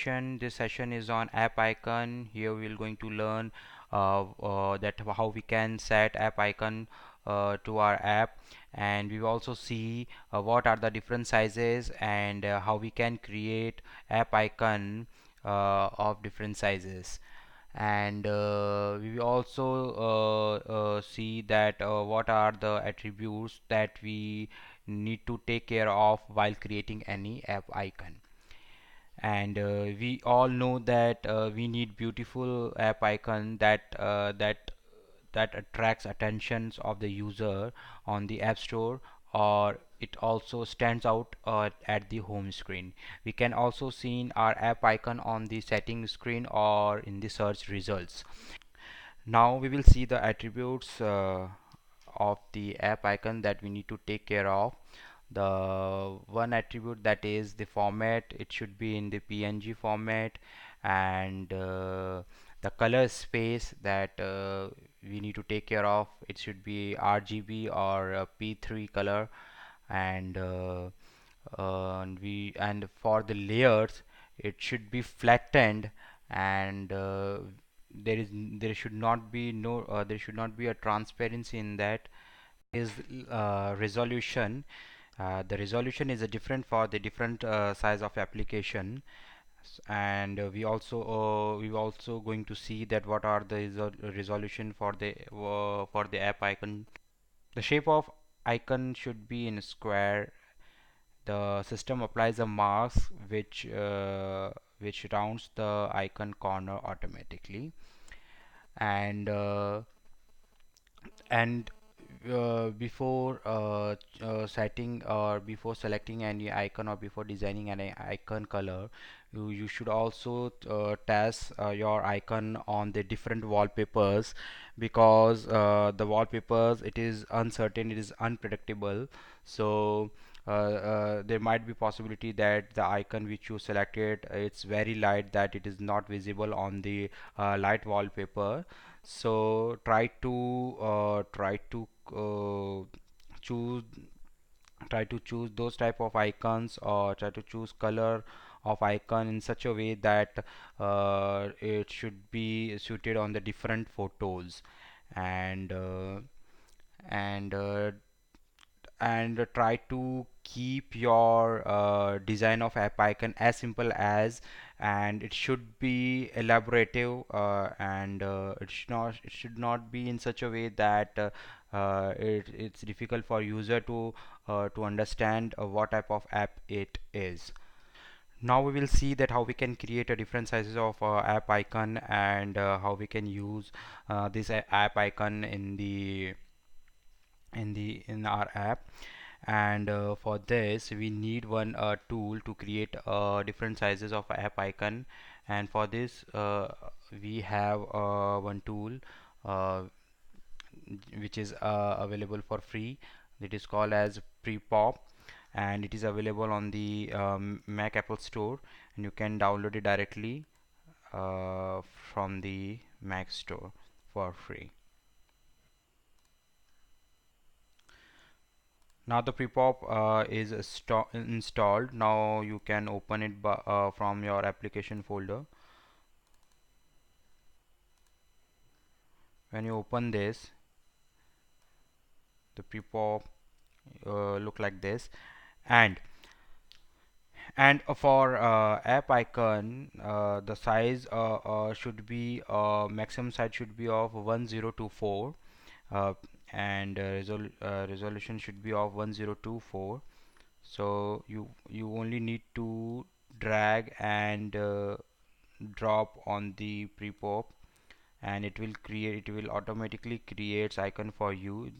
This session is on app icon. Here we are going to learn that how we can set app icon to our app, and we will also see what are the different sizes and how we can create app icon of different sizes. And we will also see that what are the attributes that we need to take care of while creating any app icon. And we all know that we need beautiful app icon that attracts attentions of the user on the app store, or it also stands out at the home screen. We can also see our app icon on the settings screen or in the search results. Now we will see the attributes of the app icon that we need to take care of. The one attribute, that is the format, it should be in the PNG format, and the color space that we need to take care of, it should be RGB or P3 color. And and for the layers, it should be flattened, and there should not be there should not be a transparency in that. Is resolution. The resolution is different for the different size of application. And we also going to see that what are the resolution for the app icon. The shape of icon should be in a square. The system applies a mask which rounds the icon corner automatically. And and before setting or before selecting any icon or before designing an icon color, you should also test your icon on the different wallpapers, because the wallpapers, it is uncertain, it is unpredictable. So there might be possibility that the icon which you selected, it's very light, that it is not visible on the light wallpaper. So uh, choose try to choose those type of icons, or try to choose color of icon in such a way that it should be suited on the different photos. And and uh, and try to keep your design of app icon as simple as, and it should be elaborative, and it should not be in such a way that it's difficult for user to understand what type of app it is. Now we will see that how we can create a different sizes of app icon, and how we can use this app icon in our app. And for this we need one tool to create different sizes of app icon. And for this we have one tool uh, which is available for free. It is called as pre-pop, and it is available on the Mac Apple Store, and you can download it directly from the Mac Store for free. Now the prepop is installed. Now you can open it from your application folder. When you open this, the prepop look like this. and for app icon, the size should be maximum size should be of 1024, uh, and resolution should be of 1024. So you only need to drag and drop on the prepop, and it will automatically creates icon for you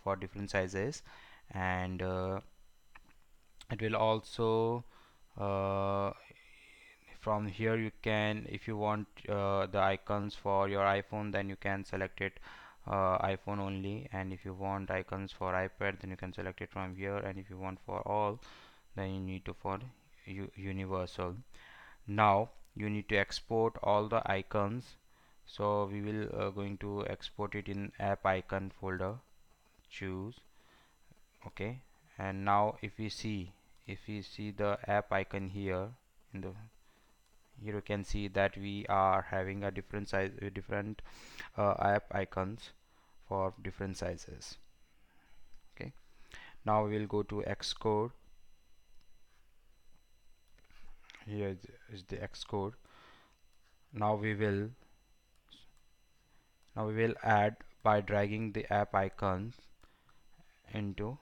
for different sizes. And it will also uh, from here you can, if you want the icons for your iPhone, then you can select it iPhone only. And if you want icons for iPad, then you can select it from here. And if you want for all, then you need to for universal. Now you need to export all the icons. So we will going to export it in app icon folder. Choose. Okay. And now if we see the app icon here in the here you can see that we are having a different size, different app icons for different sizes. Okay, now we will go to Xcode. Here is the Xcode. Now we will add by dragging the app icons into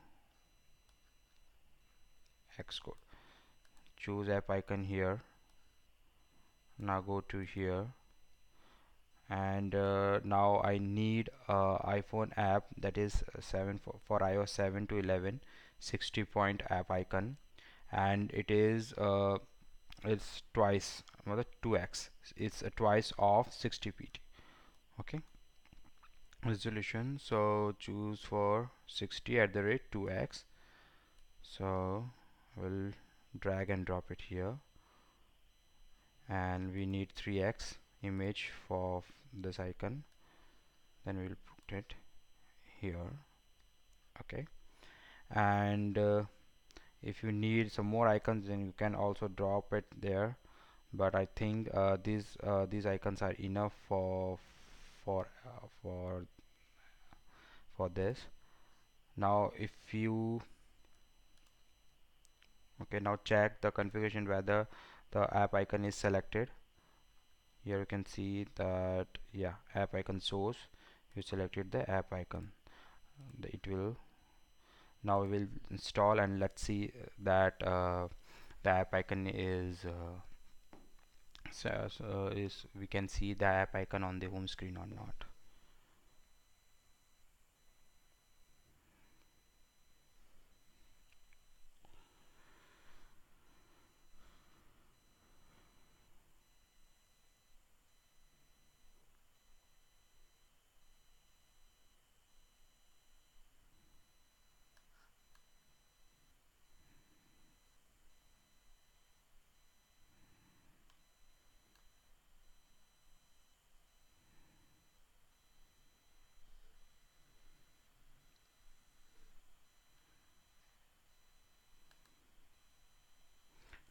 Xcode. Choose app icon here. Now go to here, and now I need iPhone app that is 7 for iOS 7 to 11 60-point app icon, and it is it's twice, मतलब 2x, it's twice of 60pt. Okay, resolution, so choose for 60 at the rate 2x, so we'll drag and drop it here, and we need 3x image for this icon, then we'll put it here. Okay, and if you need some more icons, then you can also drop it there, but I think these icons are enough for uh, for for this. Now if you okay, now check the configuration whether the app icon is selected. Here you can see that, yeah, app icon source, you selected the app icon. It will, now we will install, and let's see that the app icon is is we can see the app icon on the home screen or not.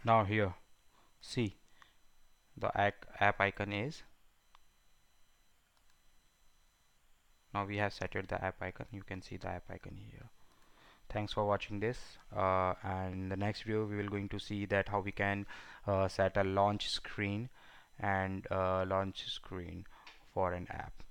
Now here, see, the app icon is, now we have set the app icon, you can see the app icon here. Thanks for watching this, and in the next video we will going to see that how we can set a launch screen and launch screen for an app.